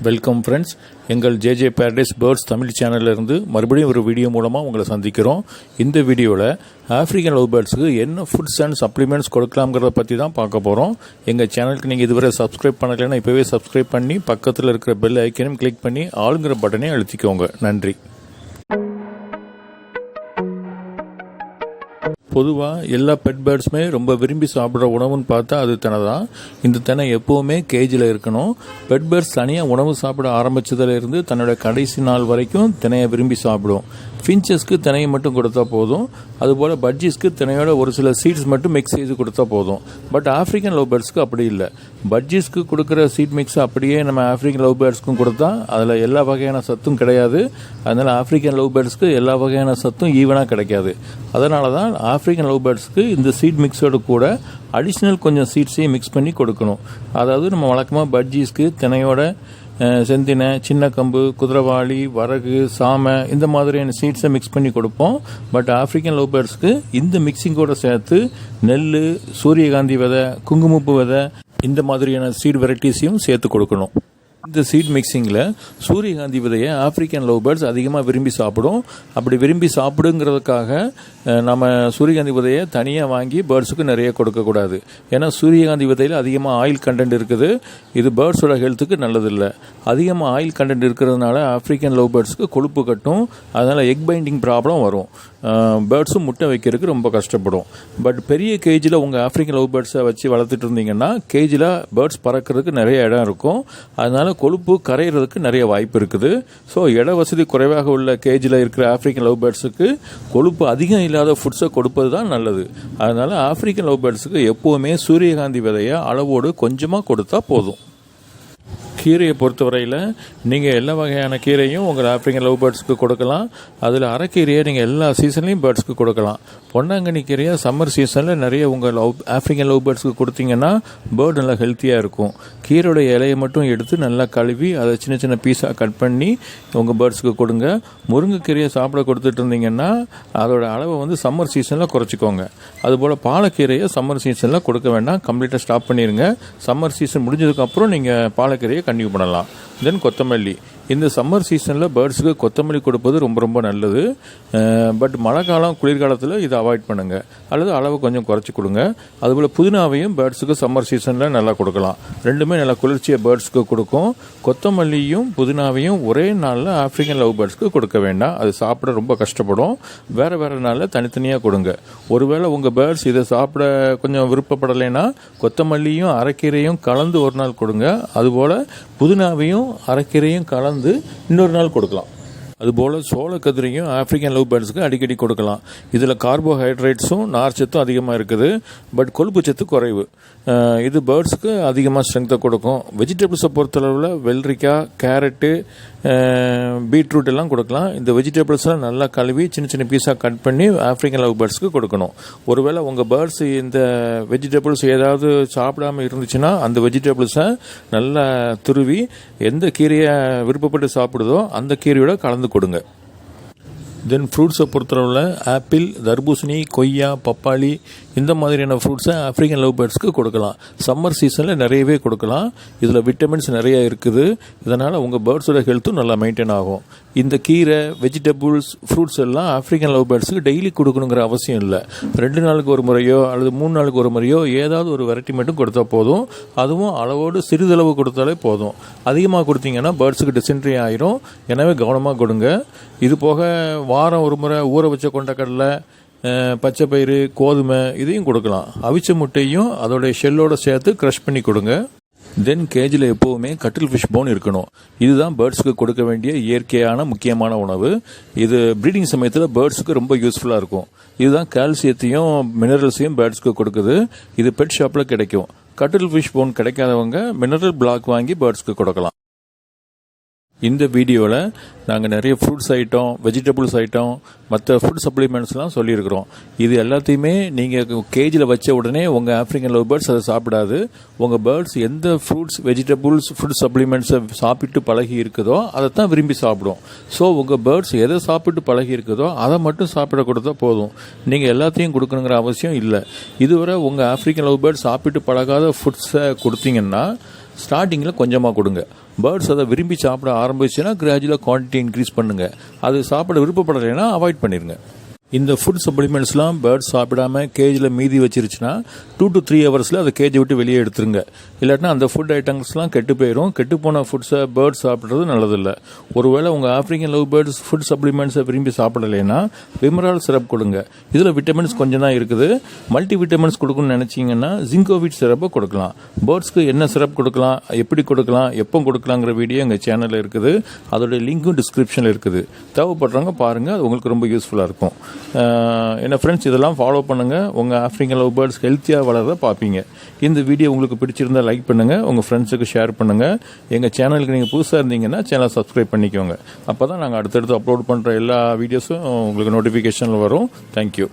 Welcome friends, எங்கள் JJ paradise birds Tamil சேனல்லேருந்து மறுபடியும் ஒரு வீடியோ மூலமாக உங்களை சந்திக்கிறோம். இந்த வீடியோவில் ஆஃப்ரிக்கன் லவ் பேர்ட்ஸுக்கு என்ன ஃபுட்ஸ் அண்ட் சப்ளிமெண்ட்ஸ் கொடுக்கலாம்ங்கிறத பற்றி தான் பார்க்க போகிறோம். எங்கள் சேனலுக்கு நீங்கள் இதுவரை சப்ஸ்கிரைப் பண்ணலைன்னா இப்போவே சப்ஸ்கிரைப் பண்ணி பக்கத்தில் இருக்கிற பெல் ஐக்கனையும் கிளிக் பண்ணி ஆளுங்கிற பட்டனை அழுத்திக்கோங்க. நன்றி. பொதுவாக எல்லா பெட் பேர்ட்ஸுமே ரொம்ப விரும்பி சாப்பிட்ற உணவுன்னு பார்த்தா அது தினை தான். இந்த தினை எப்போவுமே கேஜில் இருக்கணும். பெட் பேர்ட்ஸ் தனியாக உணவு சாப்பிட ஆரம்பித்ததுலேருந்து தன்னோட கடைசி நாள் வரைக்கும் தினையை விரும்பி சாப்பிடும். ஃபின்ச்சஸ்க்கு தினையை மட்டும் கொடுத்தா போதும். அதுபோல் பட்ஜிஸ்க்கு தினையோட ஒரு சில சீட்ஸ் மட்டும் மிக்ஸ் செய்து கொடுத்தா போதும். பட் ஆஃப்ரிக்கன் லவ் பேர்ட்ஸ்க்கு அப்படி இல்லை. பட்ஜிஸ்க்கு கொடுக்குற சீட் மிக்ஸ் அப்படியே நம்ம ஆஃப்ரிக்கன் லவ் பேர்ட்ஸ்க்கும் கொடுத்தா அதில் எல்லா வகையான சத்தும் கிடையாது. அதனால் ஆஃப்ரிக்கன் லவ் பேர்ட்ஸ்க்கு எல்லா வகையான சத்தும் ஈவனாக கிடைக்காது. அதனால தான் ஆஃப்ரிக்கன் லவ் பேர்ட்ஸ்க்கு இந்த சீட் மிக்ஸோடு கூட அடிஷ்னல் கொஞ்சம் சீட்ஸையும் மிக்ஸ் பண்ணி கொடுக்கணும். அதாவது நம்ம வழக்கமாக பட்ஜிஸ்க்கு தினையோட செந்தினை, சின்ன கம்பு, குதிரைவாளி, வரகு, சாமை இந்த மாதிரியான சீட்ஸை மிக்ஸ் பண்ணி கொடுப்போம். பட் ஆஃப்ரிக்கன் லவ் பேர்ட்ஸ்க்கு இந்த மிக்சிங்கோட சேர்த்து நெல், சூரியகாந்தி விதை, குங்குமப்பூ விதை இந்த மாதிரியான சீட் வெரைட்டிஸையும் சேர்த்து கொடுக்கணும். இந்த சீட் மிக்சிங்கில் சூரியகாந்தி விதையை ஆஃப்ரிக்கன் லவ் பேர்ட்ஸ் அதிகமாக விரும்பி சாப்பிடும். அப்படி விரும்பி சாப்பிடுங்கிறதுக்காக நம்ம சூரியகாந்தி விதையை தனியாக வாங்கி பேர்ட்ஸுக்கு நிறைய கொடுக்கக்கூடாது. ஏன்னா சூரியகாந்தி விதையில் அதிகமாக ஆயில் கண்டென்ட் இருக்குது. இது பேர்ட்ஸோட ஹெல்த்துக்கு நல்லதில்லை. அதிகமாக ஆயில் கண்டென்ட் இருக்கிறதுனால ஆஃப்ரிக்கன் லவ் பேர்ட்ஸுக்கு கொழுப்பு கட்டும். அதனால் எக் பைண்டிங் ப்ராப்ளம் வரும். பேர்ட்ஸும் முட்டை வைக்கிறதுக்கு ரொம்ப கஷ்டப்படும். பட் பெரிய கேஜில் உங்கள் ஆஃப்ரிக்கன் லவ் பேர்ட்ஸை வச்சு வளர்த்துட்டு இருந்தீங்கன்னா கேஜில் பேர்ட்ஸ் பறக்கிறதுக்கு நிறைய இடம் இருக்கும். அதனால் கொழுப்பு கரையிறதுக்கு நிறைய வாய்ப்பு இருக்குது. ஸோ இட வசதி குறைவாக உள்ள கேஜில் இருக்கிற ஆஃப்ரிக்கன் லவ் பேர்ட்ஸுக்கு கொழுப்பு அதிகம் இல்லாத ஃபுட்ஸை கொடுப்பது தான் நல்லது. அதனால் ஆஃப்ரிக்கன் லவ் பேர்ட்ஸுக்கு எப்போவுமே சூரியகாந்தி விதையை அளவோடு கொஞ்சமாக கொடுத்தா போதும். கீரையை பொறுத்தவரையில் நீங்கள் எல்லா வகையான கீரையும் உங்கள் ஆஃப்ரிக்கன் லவ் பேர்ட்ஸ்க்கு கொடுக்கலாம். அதில் அரைக்கீரையை நீங்கள் எல்லா சீசன்லேயும் பேர்ட்ஸ்க்கு கொடுக்கலாம். பொன்னாங்கண்ணி கீரையை சம்மர் சீசனில் நிறைய உங்கள் ஆஃப்ரிக்கன் லவ் பேர்ட்ஸ்க்கு கொடுத்தீங்கன்னா பேர்டு நல்லா ஹெல்த்தியாக இருக்கும். கீரையோட இலையை மட்டும் எடுத்து நல்லா கழுவி அதை சின்ன சின்ன பீஸாக கட் பண்ணி உங்கள் பேர்ட்ஸுக்கு கொடுங்க. முருங்கைக்கீரையை சாப்பிட கொடுத்துட்டு இருந்தீங்கன்னா அதோட அளவை சம்மர் சீசனில் குறைச்சிக்கோங்க. அதுபோல் பாலக்கீரையை சம்மர் சீசனில் கொடுக்க வேண்டாம், கம்ப்ளீட்டாக ஸ்டாப் பண்ணிடுங்க. சம்மர் சீசன் முடிஞ்சதுக்கப்புறம் நீங்கள் பாலக்கீரையை கண்டினியூ பண்ணலாம். தென் கொத்தமல்லி. இந்த சம்மர் சீசனில் பேர்ட்ஸுக்கு கொத்தமல்லி கொடுப்பது ரொம்ப ரொம்ப நல்லது. பட் மழை காலம், குளிர்காலத்தில் இதை அவாய்ட் பண்ணுங்கள் அல்லது அளவு கொஞ்சம் குறைச்சி கொடுங்க. அதுபோல் புதினாவையும் பேர்ட்ஸுக்கு சம்மர் சீசனில் நல்லா கொடுக்கலாம். ரெண்டுமே நல்லா குளிர்ச்சியை பேர்ட்ஸுக்கு கொடுக்கும். கொத்தமல்லியும் புதினாவையும் ஒரே நாளில் ஆஃப்ரிக்கன் லவ் பேர்ட்ஸ்க்கு கொடுக்க வேண்டாம். அது சாப்பிட ரொம்ப கஷ்டப்படும். வேறு வேறு நாளில் தனித்தனியாக கொடுங்க. ஒருவேளை உங்கள் பேர்ட்ஸ் இதை சாப்பிட கொஞ்சம் விருப்பப்படலைன்னா கொத்தமல்லியும் அரைக்கீரையும் கலந்து ஒரு நாள் கொடுங்க. அதுபோல் புதினாவையும் அரைக்கீரையும் கலந்து இன்னொரு நாள் கொடுக்கலாம். அதுபோல் சோளக்கதிரையும் ஆஃப்ரிக்கன் லவ் பேர்ட்ஸுக்கு அடிக்கடி கொடுக்கலாம். இதில் கார்போஹைட்ரேட்ஸும் நார்ச்சத்தும் அதிகமாக இருக்குது. பட் கொழுப்பு சத்து குறைவு. இது பேர்ட்ஸுக்கு அதிகமாக ஸ்ட்ரென்த்தை கொடுக்கும். வெஜிடபிள்ஸை பொறுத்தளவில் வெள்ளரிக்காய், கேரட்டு, பீட்ரூட் எல்லாம் கொடுக்கலாம். இந்த வெஜிடபிள்ஸ்லாம் நல்லா கழுவி சின்ன சின்ன பீஸாக கட் பண்ணி ஆஃப்ரிக்கன் லவ் பேர்ட்ஸ்க்கு கொடுக்கணும். ஒருவேளை உங்கள் பேர்ட்ஸ் இந்த வெஜிடபிள்ஸ் ஏதாவது சாப்பிடாமல் இருந்துச்சுன்னா அந்த வெஜிடபிள்ஸை நல்லா துருவி எந்த கீரையை விருப்பப்பட்டு சாப்பிடுதோ அந்த கீரையோட கலந்து கொடுங்க. தென் ஃப்ரூட்ஸை பொறுத்தளவில் ஆப்பிள், தர்பூசணி, கொய்யா, பப்பாளி இந்த மாதிரியான ஃப்ரூட்ஸை ஆஃப்ரிக்கன் லவ் பேர்ட்ஸ்க்கு கொடுக்கலாம். சம்மர் சீசனில் நிறையவே கொடுக்கலாம். இதில் விட்டமின்ஸ் நிறைய இருக்குது. இதனால் உங்கள் பேர்ட்ஸோட ஹெல்த்தும் நல்லா மெயின்டைன் ஆகும். இந்த கீரை, வெஜிடபிள்ஸ், ஃப்ரூட்ஸ் எல்லாம் ஆஃப்ரிக்கன் லவ் பேர்ட்ஸுக்கு டெய்லி கொடுக்கணுங்கிற அவசியம் இல்லை. 2 நாளுக்கு ஒரு முறையோ அல்லது 3 நாளுக்கு ஒரு முறையோ ஏதாவது ஒரு வெரைட்டி மட்டும் கொடுத்தா போதும். அதுவும் அளவோடு சிறிதளவு கொடுத்தாலே போதும். அதிகமாக கொடுத்தீங்கன்னா பேர்ட்ஸுக்கு டிசென்ட்ரி ஆயிரும். எனவே கவனமாக கொடுங்க. இது போக வாரம் ஒரு முறை ஊற வச்ச கொண்டக்கடலை, பச்சை பயிறு, கோதுமை இதையும் கொடுக்கலாம். அவிச்ச முட்டையும் அதோடைய ஷெல்லோடு சேர்த்து க்ரஷ் பண்ணி கொடுங்க. தென் கேஜில் எப்போவுமே கட்டில் ஃபிஷ் போன் இருக்கணும். இதுதான் பேர்ட்ஸுக்கு கொடுக்க வேண்டிய இயற்கையான முக்கியமான உணவு. இது ப்ரீடிங் சமயத்தில் பேர்ட்ஸுக்கு ரொம்ப யூஸ்ஃபுல்லாக இருக்கும். இதுதான் கால்சியத்தையும் மினரல்ஸையும் பேர்ட்ஸுக்கு கொடுக்குது. இது பெட் ஷாப்பில் கிடைக்கும். கட்டில் ஃபிஷ் போன் கிடைக்காதவங்க மினரல் பிளாக் வாங்கி பேர்ட்ஸுக்கு கொடுக்கலாம். இந்த வீடியோவில் நாங்கள் நிறைய ஃப்ரூட்ஸ் ஐட்டம், வெஜிடபிள்ஸ் ஐட்டம், மற்ற ஃபுட் சப்ளிமெண்ட்ஸ்லாம் சொல்லியிருக்கிறோம். இது எல்லாத்தையுமே நீங்கள் கேஜில் வச்ச உடனே உங்கள் ஆஃப்ரிக்கன் லவ் பேர்ட்ஸ் அதை சாப்பிடாது. உங்கள் பேர்ட்ஸ் எந்த ஃப்ரூட்ஸ், வெஜிடபிள்ஸ், ஃபுட் சப்ளிமெண்ட்ஸை சாப்பிட்டு பழகி இருக்குதோ அதை தான் விரும்பி சாப்பிடும். ஸோ உங்கள் பேர்ட்ஸ் எதை சாப்பிட்டு பழகி இருக்குதோ அதை மட்டும் சாப்பிட கொடுத்தா போதும். நீங்கள் எல்லாத்தையும் கொடுக்கணுங்கிற அவசியம் இல்லை. இதுவரை உங்கள் ஆஃப்ரிக்கன் லவ் பேர்ட்ஸ் சாப்பிட்டு பழகாத ஃபுட்ஸை கொடுத்தீங்கன்னா ஸ்டார்டிங்கில் கொஞ்சமாக கொடுங்க. பேர்ட்ஸ் அதை விரும்பி சாப்பிட ஆரம்பிச்சுன்னா கிராஜுவலாக குவான்டிட்டி இன்க்ரீஸ் பண்ணுங்கள். அது சாப்பிட விருப்பப்படலைன்னா அவாய்ட் பண்ணிடுங்க. இந்த ஃபுட் சப்ளிமெண்ட்ஸ்லாம் பேர்ட்ஸ் சாப்பிடாம கேஜில் மீதி வச்சிருச்சுன்னா 2 to 3 ஹவர்ஸில் அதை கேஜை விட்டு வெளியே எடுத்துருங்க. இல்லாட்டினா அந்த ஃபுட் ஐட்டம்ஸ்லாம் கெட்டு போயிடும். கெட்டு போன ஃபுட்ஸை பேர்ட்ஸ் சாப்பிட்றது நல்லதில்லை. ஒருவேளை உங்கள் ஆஃப்ரிக்கன் லவ் பேர்ட்ஸ் ஃபுட் சப்ளிமெண்ட்ஸை விரும்பி சாப்பிடலைன்னா விமரால் சிரப் கொடுங்க. இதில் விட்டமின்ஸ் கொஞ்சம் தான் இருக்குது. மல்டி விட்டமின்ஸ் கொடுக்கணும்னு நினச்சிங்கன்னா ஜிங்கோவிட் சிரப்பை கொடுக்கலாம். பேர்ட்ஸ்க்கு என்ன சிரப் கொடுக்கலாம், எப்படி கொடுக்கலாம், எப்போ கொடுக்கலாங்கிற வீடியோ எங்கள் சேனலில் இருக்குது. அதோடைய லிங்க்கும் டிஸ்கிரிப்ஷனில் இருக்குது. தேவைப்படுறவங்க பாருங்கள், அது உங்களுக்கு ரொம்ப யூஸ்ஃபுல்லாக இருக்கும். என்ன ஃப்ரெண்ட்ஸ், இதெல்லாம் ஃபாலோ பண்ணுங்கள். உங்கள் ஆஃப்ரிக்கன் லவ் பேர்ட்ஸ் ஹெல்த்தியாக வளர்றத பார்ப்பீங்க. இந்த வீடியோ உங்களுக்கு பிடிச்சிருந்தால் லைக் பண்ணுங்கள், உங்கள் ஃப்ரெண்ட்ஸுக்கு ஷேர் பண்ணுங்கள். எங்கள் சேனலுக்கு நீங்கள் புதுசாக இருந்தீங்கன்னா சேனலை சப்ஸ்கிரைப் பண்ணிக்கோங்க. அப்போ தான் நாங்கள் அடுத்தடுத்து அப்லோட் பண்ணுற எல்லா வீடியோஸும் உங்களுக்கு நோட்டிஃபிகேஷனில் வரும். தேங்க்யூ.